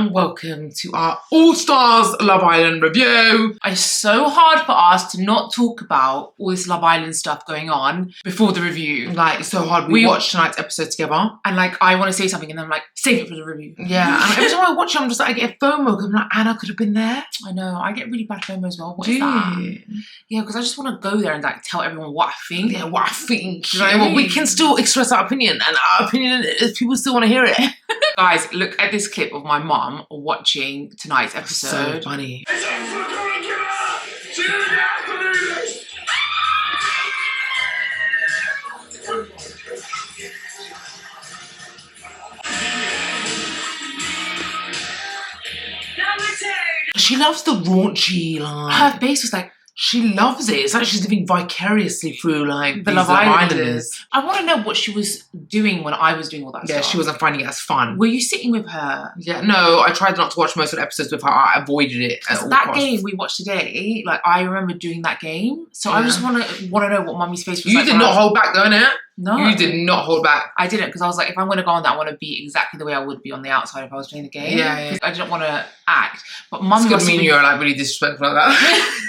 and welcome to our All-Stars Love Island review. It's so hard for us to not talk about all this Love Island stuff going on before the review. Like, it's so hard. We watched tonight's episode together. And like, I want to say something and then I'm like, save it for the review. Yeah, and every time I watch it, I'm just like, I get FOMO. I'm like, Anna could have been there. I know, I get really bad FOMO as well. What Do is that? you? Yeah, because I just want to go there and like tell everyone what I think. Yeah, what I think. You know what I mean? We can still express our opinion, and our opinion is people still want to hear it. Guys, look at this clip of my mum watching tonight's episode. So funny. She loves the raunchy, like... Her face was like... She loves it. It's like she's living vicariously through, like, the Love Islanders. I want to know what she was doing when I was doing all that stuff. Yeah, she wasn't finding it as fun. Were you sitting with her? Yeah, no, I tried not to watch most of the episodes with her. I avoided it at all that costs. Game we watched today, like, I remember doing that game. So I just want to know what Mummy's face was You like. did not hold back, though, innit? No. You did not hold back. I didn't, because I was like, if I'm going to go on that, I want to be exactly the way I would be on the outside if I was playing the game. Yeah. I didn't want to act. But Mum It's good mean you're, like, really disrespectful like that.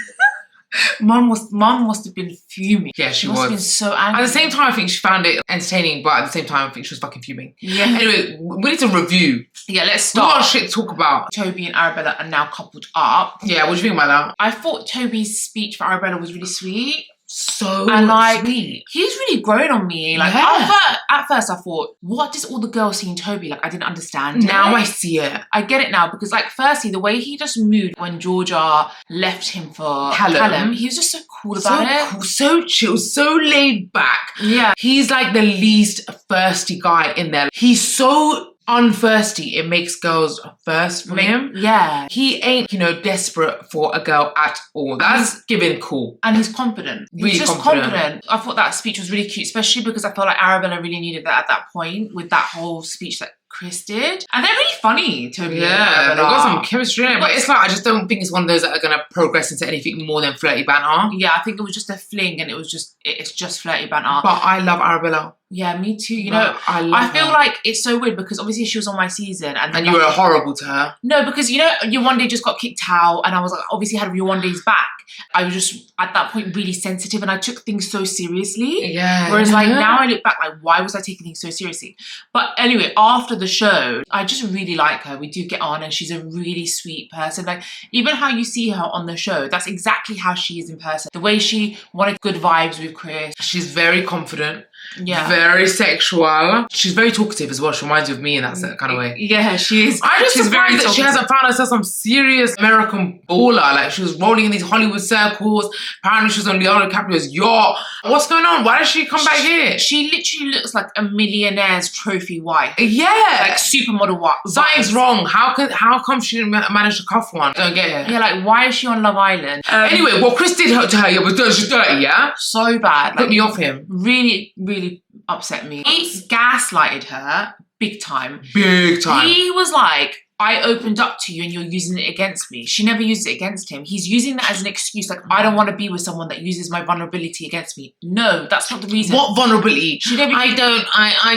Mum must have been fuming. Yeah, she must have been was. so angry. At the same time, I think she found it entertaining, but at the same time, I think she was fucking fuming. Yeah. Anyway, we need to review. Yeah, let's What start. shit to talk about? Toby and Arabella are now coupled up. Yeah, what do you think about that? I thought Toby's speech for Arabella was really sweet. So And like, sweet. he's really grown on me. Like, Yeah. at first I thought, what does all the girls see in Toby? Like, I didn't understand. Now I see it. I get it now because, like, firstly, the way he just moved when Georgia left him for Callum, he was just so cool about it. Cool, so chill, so laid back. Yeah. He's like the least thirsty guy in there. He's so unthirsty, it makes girls thirst for him. Yeah. He ain't, desperate for a girl at all. That's giving cool. And he's confident. Really He's just confident. confident. I thought that speech was really cute, especially because I felt like Arabella really needed that at that point with that whole speech that Chris did. And they're really funny, Toby and Yeah, they've got Arabella. some chemistry in it, but it's like, I just don't think it's one of those that are going to progress into anything more than flirty banter. Yeah, I think it was just a fling and it's just flirty banter. But I love Arabella. Yeah, me too. I feel like it's so weird because obviously she was on my season. And you were horrible to her. No, because, your one day just got kicked out and I was like, obviously had your one days back. I was just, at that point, really sensitive and I took things so seriously. Yeah. Whereas, like, now I look back, like, why was I taking things so seriously? But anyway, after the show, I just really like her. We do get on and she's a really sweet person. Like, even how you see her on the show, that's exactly how she is in person. The way she wanted good vibes with Chris. She's very confident. Yeah. Very sexual. She's very talkative as well. She reminds me of me in that kind of way. Yeah, she is. I'm just she's surprised that talkative. she hasn't found herself some serious American baller. Like, she was rolling in these Hollywood circles. Apparently she was on Leonardo DiCaprio's yacht. What's going on? Why does she come back here? She literally looks like a millionaire's trophy wife. Yeah. Like supermodel wife. Something's wrong. How come she didn't manage to cuff one? Don't get it. Yeah, like, why is she on Love Island? Anyway, what Chris did to her, was she's dirty, yeah? So bad. Put me off him. Really, really upset me. He gaslighted her big time. Big time. He was like, I opened up to you and you're using it against me. She never used it against him. He's using that as an excuse, like, I don't want to be with someone that uses my vulnerability against me. No, that's not the reason. What vulnerability? She never. I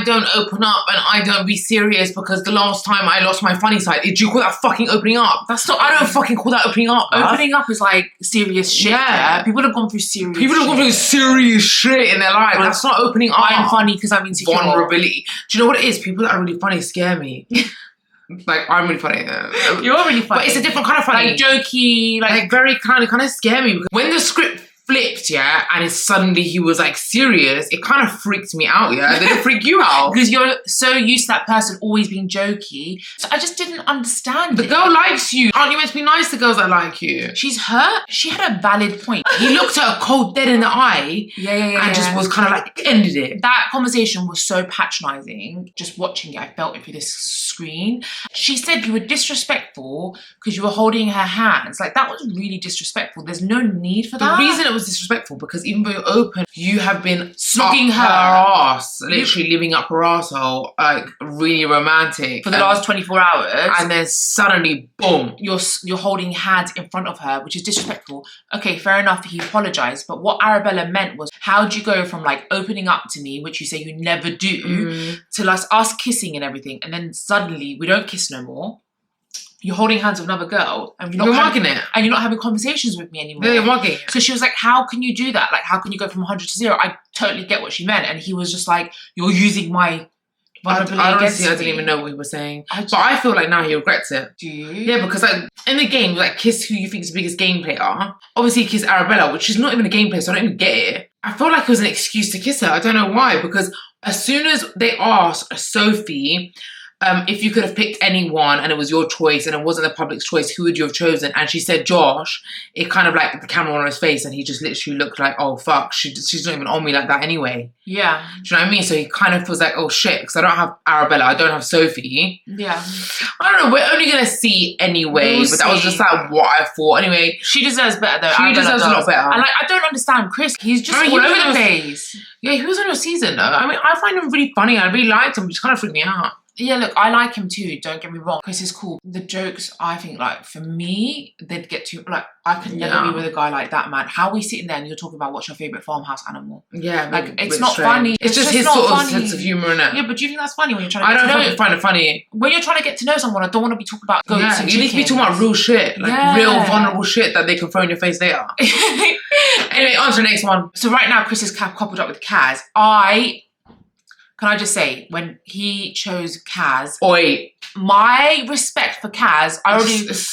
don't open up and I don't be serious because the last time I lost my funny side. Did you call that fucking opening up? That's not. I don't fucking call that opening up. Opening up is like serious shit. Yeah. People have gone through serious People have gone through serious shit in their life. That's not opening up. I'm funny because I'm insecure. Vulnerability. Do you know what it is? People that are really funny scare me. Like, I'm really funny. You're really funny. But it's a different kind of funny. Like jokey, like very kind of scare me. Because when the script flipped, yeah, and suddenly he was like serious, it kind of freaked me out, yeah. Did it freak you out? Because you're so used to that person always being jokey. So I just didn't understand The it. girl likes you. Aren't you meant to be nice to girls that like you? She's hurt. She had a valid point. He looked at her cold dead in the eye and just was kind of like, ended it. That conversation was so patronising. Just watching it, I felt it through this screen. She said you were disrespectful because you were holding her hands. Like, that was really disrespectful. There's no need for that. The reason it was disrespectful because even though you're open, you have been snogging her ass, literally living up her asshole, like really romantic for the last 24 hours, and then suddenly, boom, you're holding hands in front of her, which is disrespectful. Okay, fair enough. He apologized, but what Arabella meant was, how do you go from like opening up to me, which you say you never do, to us kissing and everything, and then suddenly we don't kiss no more. you're holding hands with another girl and You're mugging it. And you're not having conversations with me anymore. Yeah, you're mugging it. So she was like, how can you do that? Like, how can you go from 100 to 0? I totally get what she meant. And he was just like, you're using my vulnerability against me. I didn't even know what he was saying. But I feel like now he regrets it. Do you? Yeah, because like in the game, like kiss who you think is the biggest game player. Obviously he kissed Arabella, which is not even a game player, so I don't even get it. I feel like it was an excuse to kiss her. I don't know why, because as soon as they asked Sophie if you could have picked anyone and it was your choice and it wasn't the public's choice, who would you have chosen? And she said Josh. It kind of like the camera on his face and he just literally looked like, oh fuck, she's not even on me like that anyway. Yeah. Do you know what I mean? So he kind of feels like, oh shit, because I don't have Arabella, I don't have Sophie. Yeah. I don't know, we're only going to see anyway, but that was just like what I thought. Anyway. She deserves better though. She deserves a lot better. And like, I don't understand Chris. He's just all over the place. Yeah, he was on your season though. I mean, I find him really funny. I really liked him, but just kind of freaked me out. Yeah, look, I like him too, don't get me wrong. Chris is cool. The jokes, I think, like, for me, they'd get too, like, I could never be with a guy like that, man. How are we sitting there and you're talking about what's your favourite farmhouse animal? Yeah. Like, it's not funny. It's just his sort of sense of humour, innit? Yeah, but do you think that's funny when you're trying to get to know? I don't find it funny. When you're trying to get to know someone, I don't want to be talking about goats and you need to be talking about real shit. Like, real vulnerable shit that they can throw in your face later. Anyway, on to the next one. So right now, Chris is coupled up with Kaz. Can I just say, when he chose Kaz, my respect for Kaz, I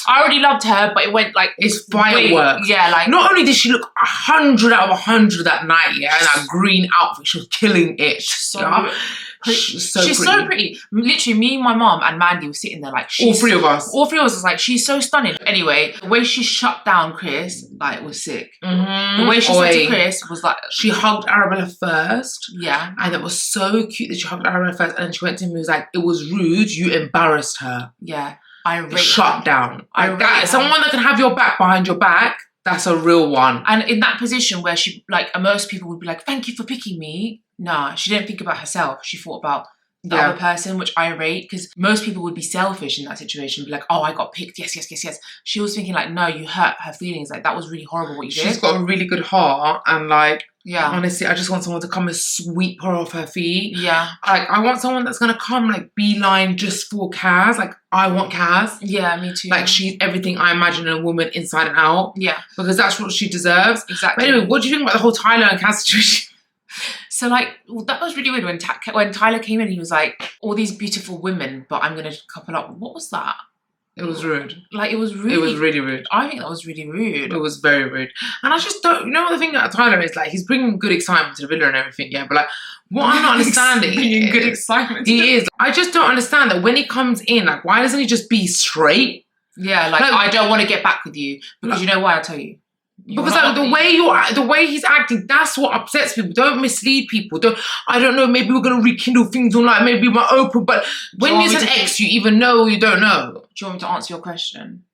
already loved her, but it went like it's fireworks. Yeah, like not only did she look 100 out of 100 that night, yeah, in that green outfit, she was killing it. She's so pretty. Literally, me, my mom, and Mandy were sitting there like all three of us was like, she's so stunning. Anyway, the way she shut down Chris, like, was sick. The way she said to Chris was like, she hugged Arabella first. Yeah, and it was so cute that she hugged Arabella first, and then she went to him and was like, it was rude, you embarrassed her. Yeah, I rate shut down. Someone that can have your back behind your back. That's a real one. And in that position where she, like, most people would be like, thank you for picking me. Nah, she didn't think about herself. She thought about the other person, which I rate, because most people would be selfish in that situation, be like, oh, I got picked. Yes. She was thinking like, no, you hurt her feelings. Like, that was really horrible what you did. She's got a really good heart, and like, yeah, honestly, I just want someone to come and sweep her off her feet. Yeah. Like, I want someone that's going to come, like, beeline just for Kaz. Like, I want Kaz. Yeah, me too. Like, she's everything I imagine a woman inside and out. Yeah. Because that's what she deserves. Exactly. But anyway, what do you think about the whole Tyler and Kaz situation? So, like, that was really weird when Tyler came in, he was like, all these beautiful women, but I'm going to couple up. What was that? It was rude. Like, it was really... It was really rude. I think that was really rude. It was very rude. And I just don't... You know what the thing about Tyler is? Like, he's bringing good excitement to the villa and everything, yeah? But, like, what I'm not understanding is... good excitement. He is. I just don't understand that when he comes in, like, why doesn't he just be straight? Yeah, like I don't want to get back with you. Because you know why? I'll tell you. Because like, the way he's acting, that's what upsets people. Don't mislead people. I don't know, maybe we're gonna rekindle things online, maybe we're open, but when you an ex, you either know or you don't know. Do you want me to answer your question?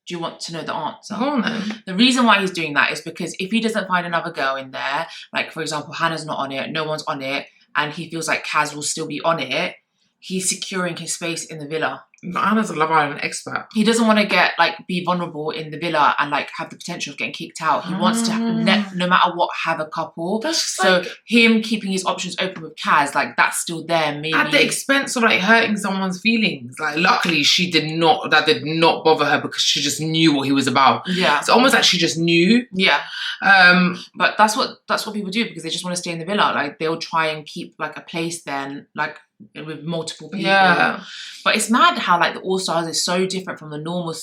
Do you want to know the answer? Oh no. The reason why he's doing that is because if he doesn't find another girl in there, like for example, Hannah's not on it, no one's on it, and he feels like Kaz will still be on it, he's securing his space in the villa. Anna's a Love Island expert. He doesn't want to be vulnerable in the villa and like have the potential of getting kicked out. He wants to, no matter what, have a couple. That's just so him keeping his options open with Kaz, like that's still there. Maybe at the expense of like hurting someone's feelings. Like luckily that did not bother her because she just knew what he was about. Yeah, it's almost like she just knew. Yeah. But that's what people do because they just want to stay in the villa. Like they'll try and keep like a place then, like with multiple people. Yeah. But it's mad how like the All Stars is so different from the normal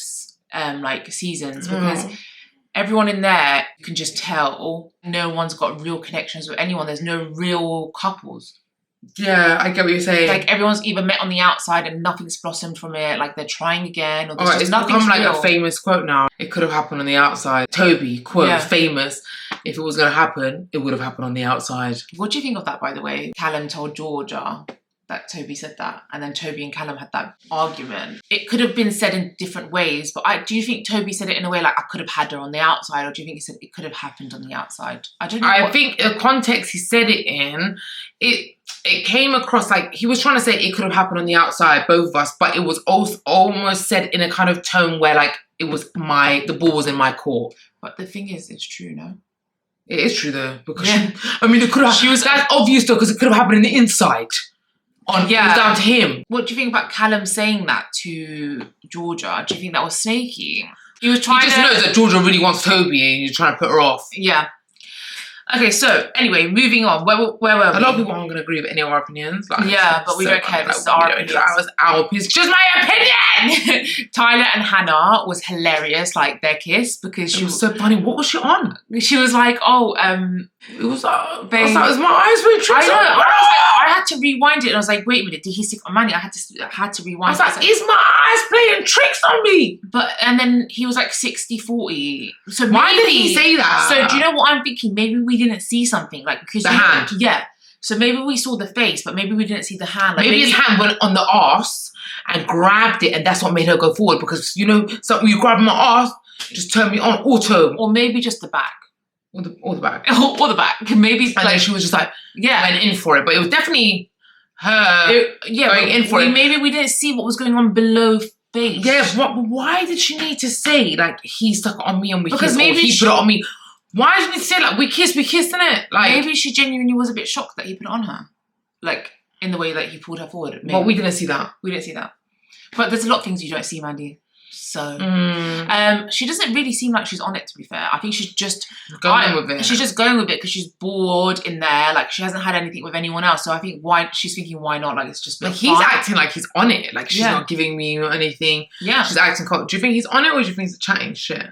like seasons because everyone in there, you can just tell no one's got real connections with anyone. There's no real couples. Yeah, I get what you're saying. Like everyone's either met on the outside and nothing's blossomed from it. Like they're trying again, or there's just it's nothing's become like real. a famous quote now. It could have happened on the outside. Toby quote famous. If it was going to happen, it would have happened on the outside. What do you think of that, by the way? Callum told Georgia that Toby said that, and then Toby and Callum had that argument. It could have been said in different ways, but do you think Toby said it in a way like I could have had her on the outside, or do you think he said it could have happened on the outside? I don't know. I think the context he said it in, it came across like he was trying to say it could have happened on the outside, both of us, but it was also almost said in a kind of tone where like it was the ball was in my court. But the thing is, it's true, no? It is true though, because it could have. That's obvious though, because it could have happened in the inside. on. Yeah. It was down to him. What do you think about Callum saying that to Georgia? Do you think that was snaky? He was trying. He just knows that Georgia really wants Toby, and you're trying to put her off. Yeah. Okay, so anyway, moving on. Where were we? A lot of people aren't going to agree with any of our opinions. Like, yeah, but we don't care. This is our opinion. That was our opinion. It's just my opinion! Tyler and Hannah was hilarious, like their kiss, because she was so funny. What was she on? She was like, oh, it was like, babe, my eyes were tricked. I had to rewind it, and I was like, wait a minute, did he stick on Manny? I had to rewind. I was like, is my eyes playing tricks on me? And then he was like 60-40. So why did he say that? So do you know what I'm thinking? Maybe we didn't see something, like, because the hand. Yeah. So maybe we saw the face, but maybe we didn't see the hand. Like, maybe his hand went on the arse and grabbed it, and that's what made her go forward. Because so you grab my arse, just turn me on auto, or maybe just the back. Or the back. Or the back. Maybe. And then she was just like, went in for it. But it was definitely her going in for it. Maybe we didn't see what was going on below face. Yeah, but why did she need to say, like, he stuck it on me and we kissed, or maybe he put it on me? Why did she need to say, like, we kissed, innit? Like, maybe she genuinely was a bit shocked that he put it on her. Like, in the way that he pulled her forward. Maybe. But we didn't see that. We didn't see that. But there's a lot of things you don't see, Mandy. So, she doesn't really seem like she's on it, to be fair. I think she's just going with it. She's just going with it because she's bored in there. Like, she hasn't had anything with anyone else. So I think she's thinking, why not? Like, it's just like he's acting like he's on it. Like, she's not giving me anything. Yeah, she's acting. Do you think he's on it, or do you think he's chatting shit?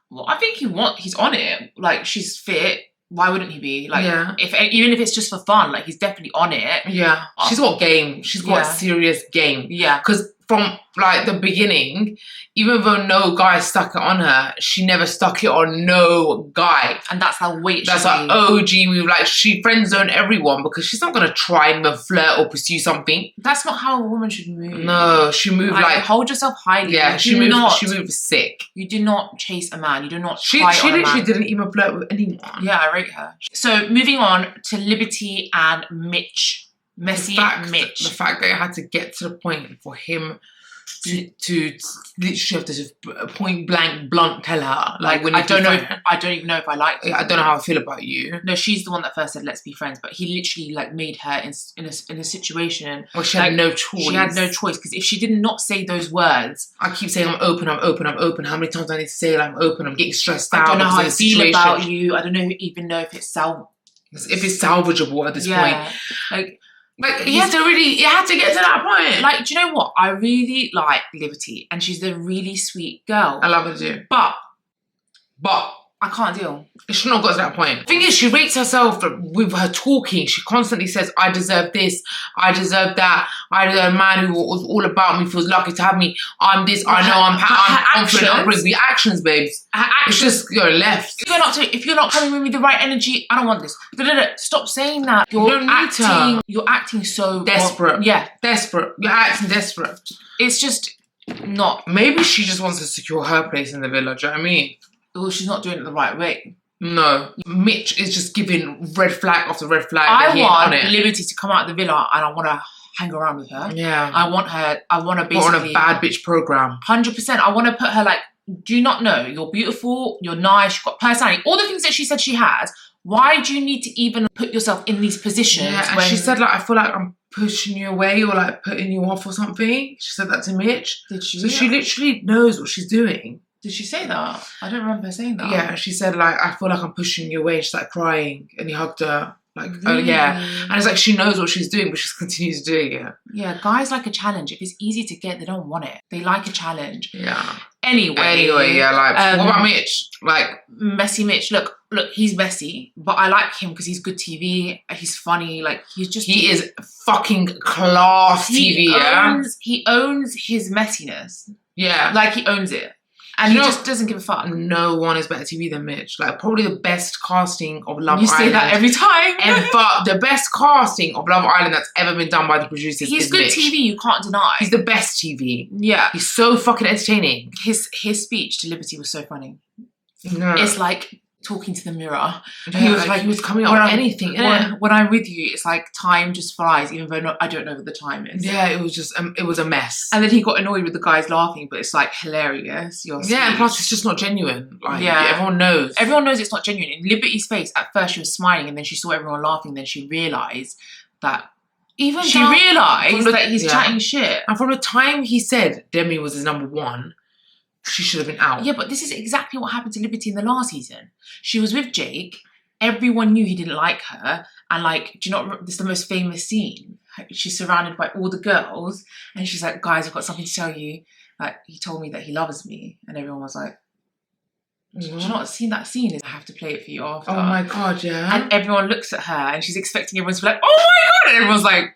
Well, I think he's on it. Like, she's fit. Why wouldn't he be? Like, even if it's just for fun, like, he's definitely on it. Yeah, she's got game. She's got serious game. Yeah, because from like the beginning, even though no guy stuck it on her, she never stuck it on no guy. And that's how that's her OG move. Like, she friend zone everyone because she's not gonna try and flirt or pursue something. That's not how a woman should move. No, she moved like hold yourself highly. Yeah, she moved sick. You do not chase a man. You do not. She literally didn't even flirt with anyone. Yeah, I rate her. So moving on to Liberty and Mitch. Mitch. The fact that it had to get to the point for him to literally have to point blank blunt tell her, like, when I don't even know if I like her. I don't know how I feel about you. No, she's the one that first said let's be friends, but he literally, like, made her in a situation where she had no choice. She had no choice, because if she did not say those words, I keep saying I'm open. How many times do I need to say that I'm open? I'm getting stressed out. I don't know how I feel about you. I don't even know if it's salvageable at this point. Like, he had to get to that point. Like, do you know what? I really like Liberty, and she's a really sweet girl. I love her too. But I can't deal. She not got to that point. The thing is, she rates herself with her talking. She constantly says, I deserve this, I deserve that, I deserve a man who was all about me, feels lucky to have me, I'm this, I know I'm confident, I'm bringing the actions, babes. It's just left. If you're not coming with me the right energy, I don't want this. Stop saying that. You're acting so desperate. Desperate. You're acting desperate. It's just not. Maybe she just wants to secure her place in the villa, do you know what I mean? Well, she's not doing it the right way. No. Mitch is just giving red flag after red flag. I want Liberty to come out of the villa, and I want to hang around with her. Yeah. I want to basically... Put on a bad bitch program. 100%. I want to put her, like, do you not know? You're beautiful, you're nice, you've got personality. All the things that she said she has. Why do you need to even put yourself in these positions? Yeah, and she said, like, I feel like I'm pushing you away or, like, putting you off or something. She said that to Mitch. Did she? So she literally knows what she's doing. Did she say that? I don't remember her saying that. Yeah, she said, like, I feel like I'm pushing you away. She's like crying, and he hugged her. Like, really? Oh yeah. And it's like she knows what she's doing, but she continues doing it. Yeah, guys like a challenge. If it's easy to get, they don't want it. They like a challenge. Yeah. Anyway, yeah, like, what about Mitch? Like, messy Mitch. Look, he's messy, but I like him because he's good TV. He's funny. Like, he is fucking class TV. He owns his messiness. Yeah, like, he owns it. And he just doesn't give a fuck. No one is better TV than Mitch. Like, probably the best casting of Love Island. You say that every time. The best casting of Love Island that's ever been done by the producers He's good Mitch. TV, you can't deny. He's the best TV. Yeah. He's so fucking entertaining. His speech to Liberty was so funny. No. It's like talking to the mirror. Yeah, he was coming up with anything. When I'm with you, it's like time just flies, even though I don't know what the time is. Yeah, it was just, it was a mess. And then he got annoyed with the guys laughing, but it's like hilarious. And plus it's just not genuine. Like, everyone knows. Everyone knows it's not genuine. In Liberty's face, at first she was smiling, and then she saw everyone laughing, then she realised that even She down- realised from that he's yeah. chatting shit. And from the time he said Demi was his number one, she should have been out. Yeah, but this is exactly what happened to Liberty in the last season. She was with Jake. Everyone knew he didn't like her. And like, do you not, this is the most famous scene. She's surrounded by all the girls. And she's like, guys, I've got something to tell you. Like, he told me that he loves me. And everyone was like, do you not seen that scene? I have to play it for you after. Oh my God, yeah. And everyone looks at her and she's expecting everyone to be like, oh my God. And everyone's like,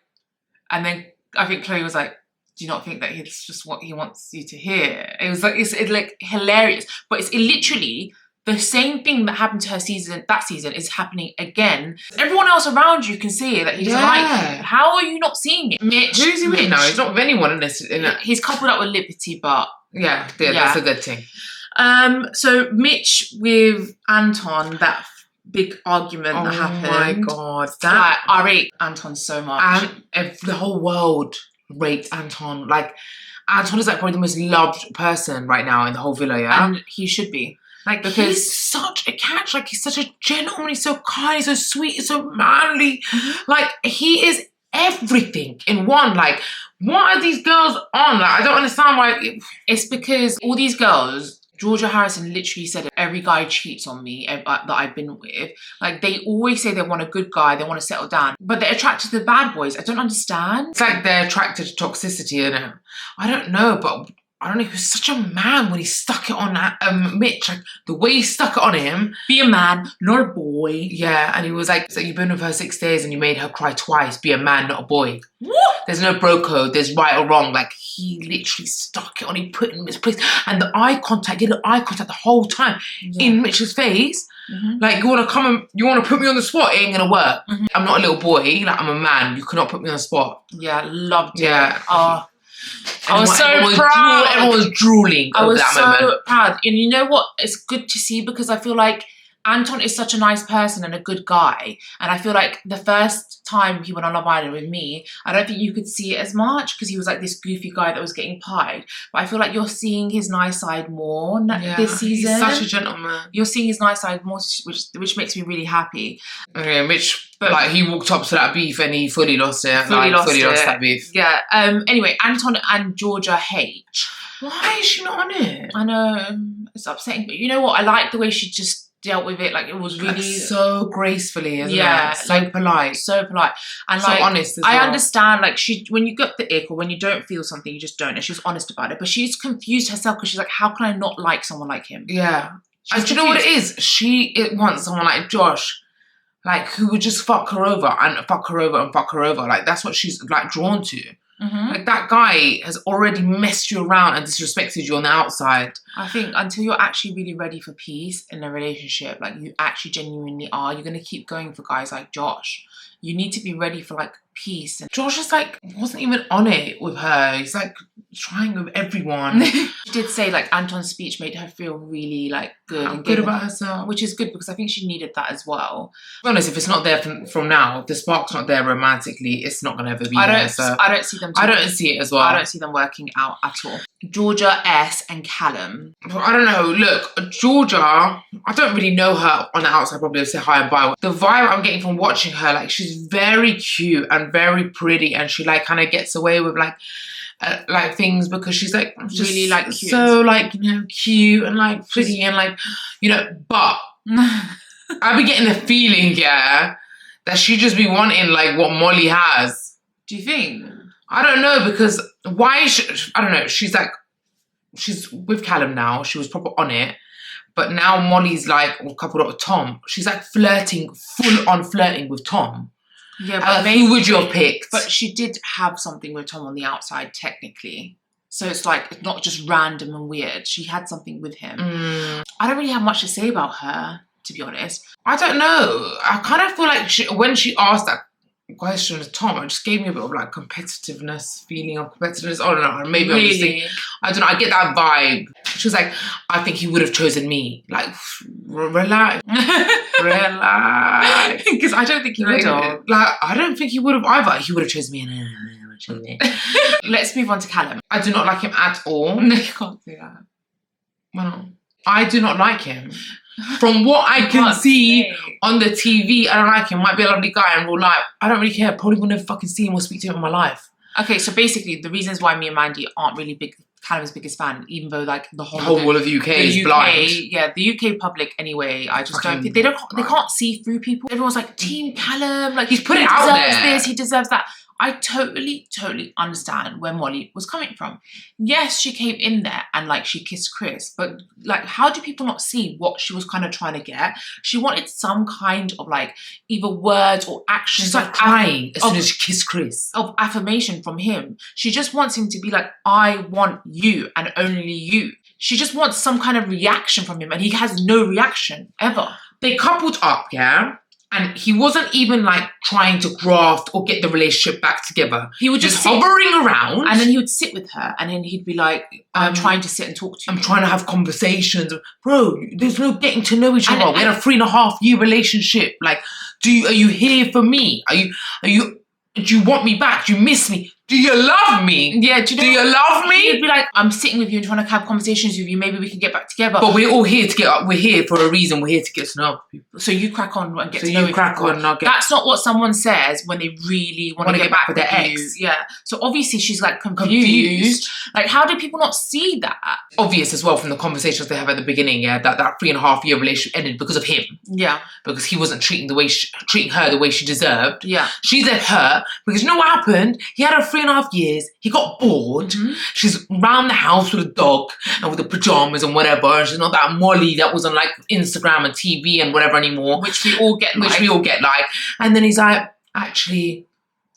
and then I think Chloe was like, do you not think that it's just what he wants you to hear? It was like, it's like hilarious. But it's literally the same thing that happened to her that season is happening again. Everyone else around you can see that he doesn't like you. How are you not seeing it? Mitch. Who's he with now? He's not with anyone in this. He's coupled up with Liberty, but... Yeah, that's a good thing. So Mitch with Anton, that big argument that happened. Oh my God. I rate Anton so much. And the whole world rates Anton. Like, Anton is like probably the most loved person right now in the whole villa, yeah? And he should be. Like, because he's such a catch. Like, he's such a gentleman. He's so kind. He's so sweet. He's so manly. Like, he is everything in one. Like, what are these girls on? Like, I don't understand why. It's because all these girls... Georgia Harrison literally said every guy cheats on me that I've been with. Like, they always say they want a good guy, they want to settle down, but they're attracted to the bad boys. I don't understand. It's like they're attracted to toxicity, you know? I don't know, but I don't know. He was such a man when he stuck it on Mitch. Like, the way he stuck it on him. Be a man, not a boy. Yeah, and he was like, so you've been with her 6 days and you made her cry twice. Be a man, not a boy. What? There's no bro code. There's right or wrong. Like, he literally stuck it on. He put it in his place. And the eye contact, he had eye contact the whole time in Mitch's face. Like, you want to come and you want to put me on the spot? It ain't going to work. I'm not a little boy. Like, I'm a man. You cannot put me on the spot. Yeah, loved it. Yeah. Oh. I was so proud. Everyone was drooling over that moment. I was so proud. And you know what? It's good to see because I feel like Anton is such a nice person and a good guy. And I feel like the first time he went on Love Island with me, I don't think you could see it as much because he was like this goofy guy that was getting pied. But I feel like you're seeing his nice side more this season. He's such a gentleman. You're seeing his nice side more, which makes me really happy. Okay, like, he walked up to that beef and he fully lost it. Fully lost that beef. Yeah. Anyway, Anton and Georgia hate. Why is she not on it? I know. It's upsetting. But you know what? I like the way she just dealt with it. Like, it was really... Like, so gracefully, isn't it? So polite. So polite. And so like, honest as well. I understand, like, when you get the ick or when you don't feel something, you just don't. And she was honest about it. But she's confused herself because she's like, how can I not like someone like him? Yeah. And do you know what it is? She wants someone like Josh, like, who would just fuck her over and fuck her over and fuck her over. Like, that's what she's, like, drawn to. Like, that guy has already messed you around and disrespected you on the outside. I think until you're actually really ready for peace in a relationship, like you actually genuinely are, you're going to keep going for guys like Josh. You need to be ready for like peace. And Josh is like, wasn't even on it with her. He's like trying with everyone. She did say like Anton's speech made her feel really like good and good about herself. Which is good because I think she needed that as well. To be honest, if it's not there from now, if the spark's not there romantically, it's not going to ever be there. So I don't see them. I don't see it as well. I don't see them working out at all. Georgia S and Callum. I don't know. Look, Georgia, I don't really know her on the outside. Probably say hi and bye. The vibe I'm getting from watching her, like, she's very cute and very pretty, and she like kind of gets away with like things because she's like just really like cute. So like, you know, cute and like pretty and like, you know. But I be getting the feeling, yeah, that she just be wanting like what Molly has. Do you think? I don't know, because why I don't know. She's with Callum now. She was proper on it. But now Molly's like coupled up with Tom. She's like full on flirting with Tom. Yeah, but who would you have picked? But she did have something with Tom on the outside, technically. So it's like, it's not just random and weird. She had something with him. I don't really have much to say about her, to be honest. I don't know. I kind of feel like when she asked that question to Tom, it just gave me a bit of like competitiveness, feeling of competitiveness. I don't know. Maybe really? I'm just thinking, I don't know. I get that vibe. She was like, I think he would have chosen me. Like, relax. Relax. Because I don't think he would have. Like, I don't think he would have either. He would have chosen me. Let's move on to Callum. I do not like him at all. No, you can't do that. Well, I do not like him. From what I can Fuck's see sake. on the TV, I don't like him. Might be a lovely guy in real life. I don't really care. Probably will never fucking see him or speak to him in my life. Okay, so basically, the reasons why me and Mandy aren't really Callum's biggest fan, even though like the whole Whole of the UK is blind. Yeah, the UK public anyway. I just don't Fucking think they can't see through people. Everyone's like Team Callum, like He's put it he out deserves there. this, he deserves that. I totally understand where Molly was coming from. Yes, she came in there and like she kissed Chris, but like how do people not see what she was kind of trying to get? She wanted some kind of like either words or actions. She's like crying as soon as she kissed Chris. Of affirmation from him. She just wants him to be like, I want you and only you. She just wants some kind of reaction from him and he has no reaction ever. They coupled up, yeah? And he wasn't even like trying to graft or get the relationship back together. He would just sit, hovering around. and then he would sit with her and then he'd be like, I'm trying to sit and talk to you. I'm trying to have conversations. Bro, there's no getting to know each other. We had a 3.5-year relationship. Like, are you here for me? Do you want me back? Do you miss me? Do you love me? Yeah, do you love me? He'd be like, I'm sitting with you and trying to have conversations with you. Maybe we can get back together. But we're all here to get up. We're here for a reason. We're here to get to know people. So you crack on and get to know you people. crack on and I'll get... That's not what someone says when they really want to get back with their ex. Yeah. So obviously she's like confused. Like, how do people not see that? Obvious as well from the conversations they have at the beginning, yeah, that 3.5-year relationship ended because of him. Yeah. Because he wasn't treating her the way she deserved. Yeah. She's at her because you know what happened? He had her 3.5 years. He got bored. Mm-hmm. She's round the house with a dog and with the pajamas and whatever. And she's not that Molly that was on like Instagram and TV and whatever anymore. Which we all get like. And then he's like, actually,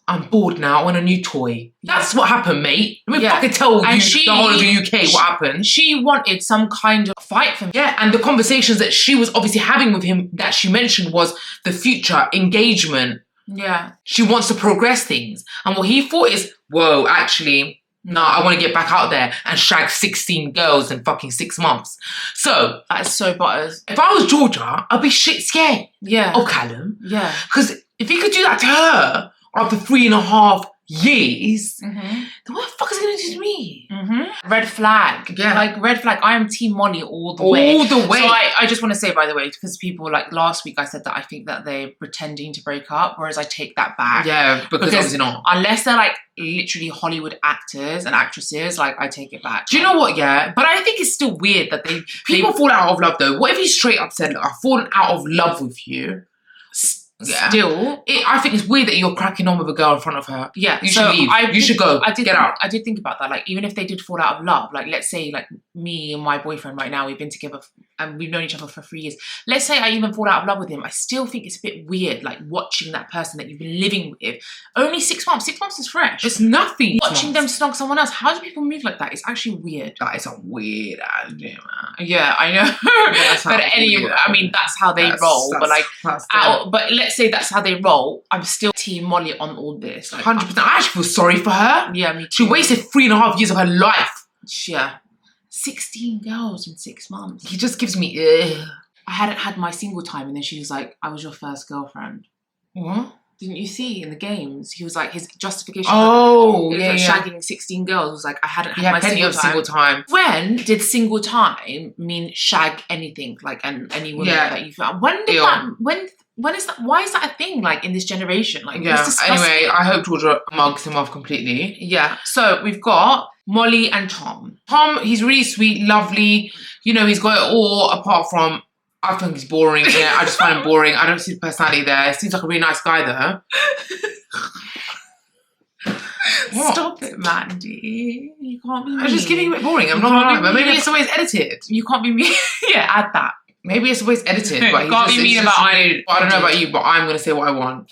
I'm bored now. I want a new toy. That's what happened, mate. Let me fucking tell you, the whole of the UK, what happened. She wanted some kind of fight from him. Yeah, and the conversations that she was obviously having with him that she mentioned was the future, engagement. Yeah. She wants to progress things. And what he thought is, whoa, actually, no, I want to get back out there and shag 16 girls in fucking 6 months. So, that is so butters. if I was Georgia, I'd be shit scared. Yeah. Oh, Callum. Yeah. Because if he could do that to her after 3.5 years, then what the fuck is he going to do to me? Red flag. Yeah. Like, red flag. I am team Molly all the way. All the way. So I just want to say, by the way, because people, like, last week I said that I think that they're pretending to break up, whereas I take that back. Yeah, because obviously not. Unless they're, like, literally Hollywood actors and actresses, like, I take it back. Do you know what, yeah? But I think it's still weird that people fall out of love, though. What if he straight up said, look, I've fallen out of love with you? Yeah. Still, I think it's weird that you're cracking on with a girl in front of her. Yeah, you should leave. You should go. Get out. I did think about that. Like, even if they did fall out of love, like, let's say, like, me and my boyfriend right now, we've been together and we've known each other for 3 years. Let's say I even fall out of love with him. I still think it's a bit weird, like, watching that person that you've been living with. Only 6 months. 6 months is fresh. It's nothing. Watching them snog someone else. How do people move like that? It's actually weird. That is a weird idea, man. Yeah, I know. But anyway, I mean, that's how they roll. But like, but let's say that's how they roll. I'm still team Molly on all this. Like, 100%. I actually feel sorry for her. Yeah, me too. She wasted 3.5 years of her life. Yeah. 16 girls in 6 months. He just gives me, I hadn't had my single time, and then she was like, I was your first girlfriend. What? Didn't you see in the games? He was like, his justification. Oh, yeah, like shagging 16 girls was like, I hadn't had my single time. When did single time mean shag anything? Like, and any woman that you found? When did that? When is that? Why is that a thing? Like in this generation? Like, yeah. Anyway, I hope Georgia mugs him off completely. Yeah. So we've got Molly and Tom. Tom, he's really sweet, lovely. You know, he's got it all apart from. I think he's boring. Yeah, I just find him boring. I don't see the personality there. Seems like a really nice guy, though. Stop it, Mandy. You can't be mean. I'm just giving it boring. I'm not gonna lie, but maybe it's always edited. You can't be mean. Yeah, add that. Maybe it's always edited. But can't be mean about I don't know about you, but I'm gonna say what I want.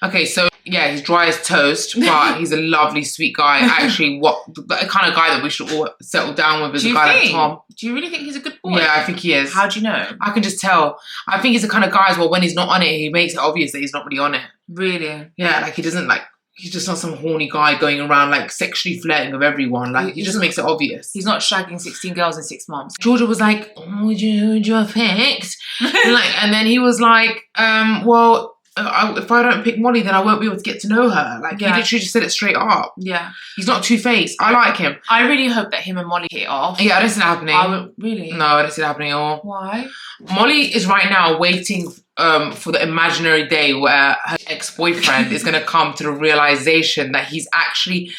Okay, so yeah, he's dry as toast, but he's a lovely, sweet guy. Actually, the kind of guy that we should all settle down with is a guy like Tom. Do you really think he's a good boy? Yeah, I think he is. How do you know? I can just tell. I think he's the kind of guy as well, when he's not on it, he makes it obvious that he's not really on it. Really? Yeah, like he doesn't like, he's just not some horny guy going around like sexually flirting with everyone. Like he just makes it obvious. He's not shagging 16 girls in 6 months. Georgia was like, would you affect? And then he was like, well, if I don't pick Molly, then I won't be able to get to know her. Like, he literally just said it straight up. Yeah. He's not two-faced. I like him. I really hope that him and Molly hit it off. Yeah, I don't see that happening. Really? No, I don't see that happening at all. Why? Molly is right now waiting for the imaginary day where her ex-boyfriend is going to come to the realization that he's actually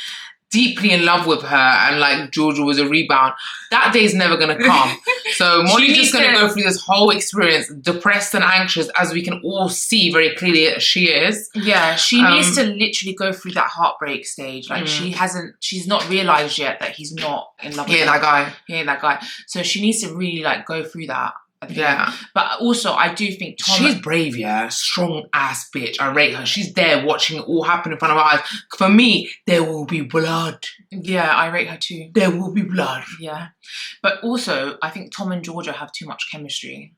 deeply in love with her and like Georgia was a rebound. That day's never going to come. So Molly's just going to go through this whole experience depressed and anxious, as we can all see very clearly that she is. Yeah, she needs to literally go through that heartbreak stage. Like she's not realised yet that he's not in love with her. That guy. Yeah, that guy. So she needs to really like go through that. Yeah. But also, I do think she's brave, yeah. Strong ass bitch. I rate her. She's there watching it all happen in front of her eyes. For me, there will be blood. Yeah, I rate her too. There will be blood. Yeah. But also, I think Tom and Georgia have too much chemistry.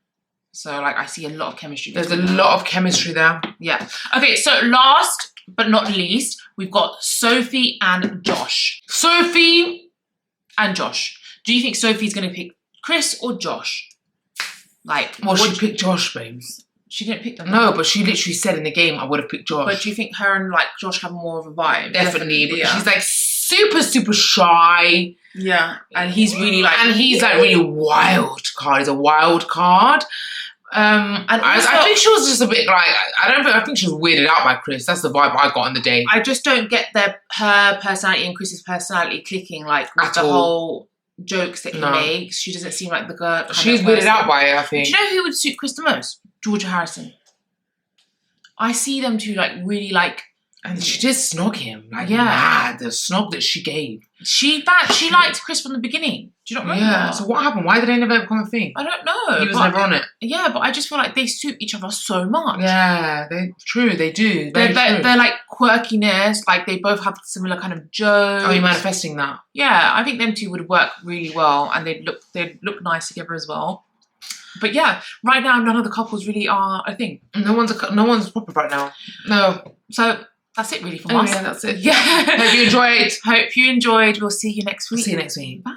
So, like, I see a lot of chemistry. There's a lot of chemistry there. Yeah. Okay, so last but not least, we've got Sophie and Josh. Sophie and Josh. Do you think Sophie's going to pick Chris or Josh? Like, well, she picked Josh, babes. She didn't pick them. No, but she literally said in the game, I would have picked Josh. But do you think her and like Josh have more of a vibe? Definitely. Because she's like super, super shy. Yeah. And he's really like... And he's like really wild card. He's a wild card. And I think she was just a bit like... I think she was weirded out by Chris. That's the vibe I got on the day. I just don't get her personality and Chris's personality clicking like with the whole... jokes that he makes. She doesn't seem like the girl. She's weirded out by it, I think. Do you know who would suit Chris the most? Georgia Harrison. I see them two like really like... And she did snog him. Like, mad. The snog that she gave. She liked Chris from the beginning. Do you not remember? Yeah. So what happened? Why did they never become a thing? I don't know. He was never on it. Yeah, but I just feel like they suit each other so much. Yeah, they do. They're like quirkiness. Like they both have similar kind of jokes. Are you manifesting that? Yeah, I think them two would work really well, and they'd look nice together as well. But yeah, right now none of the couples really are a thing. No one's proper right now. No. So that's it really from us. Yeah, that's it. Yeah. Hope you enjoyed. Hope you enjoyed. We'll see you next week. See you next week. Bye.